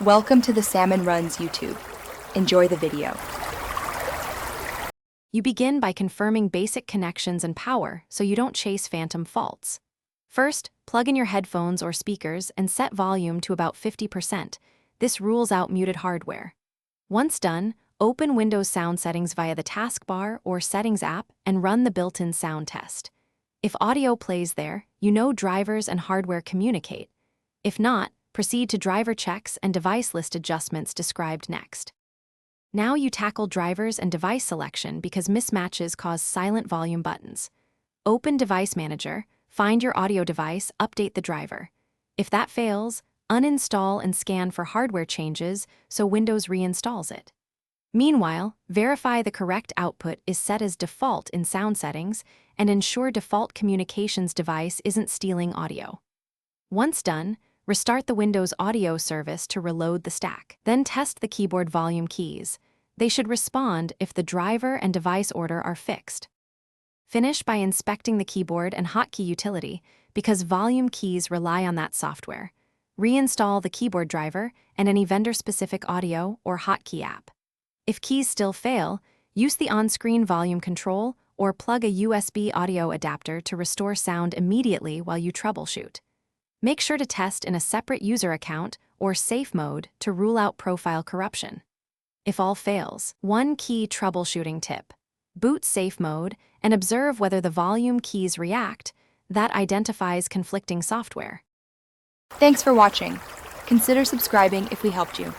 Welcome to the Salmon Runs YouTube. Enjoy the video. You begin by confirming basic connections and power so you don't chase phantom faults. First, plug in your headphones or speakers and set volume to about 50%. This rules out muted hardware. Once done, open Windows sound settings via the taskbar or Settings app and run the built-in sound test. If audio plays there, you know drivers and hardware communicate. If not, proceed to driver checks and device list adjustments described next. Now you tackle drivers and device selection because mismatches cause silent volume buttons. Open Device Manager, find your audio device, update the driver. If that fails, uninstall and scan for hardware changes so Windows reinstalls it. Meanwhile, verify the correct output is set as default in sound settings and ensure default communications device isn't stealing audio. Once done, restart the Windows Audio service to reload the stack. Then test the keyboard volume keys. They should respond if the driver and device order are fixed. Finish by inspecting the keyboard and hotkey utility because volume keys rely on that software. Reinstall the keyboard driver and any vendor-specific audio or hotkey app. If keys still fail, use the on-screen volume control or plug a USB audio adapter to restore sound immediately while you troubleshoot. Make sure to test in a separate user account or safe mode to rule out profile corruption. If all fails, one key troubleshooting tip: boot safe mode and observe whether the volume keys react. That identifies conflicting software. Thanks for watching. Consider subscribing if we helped you.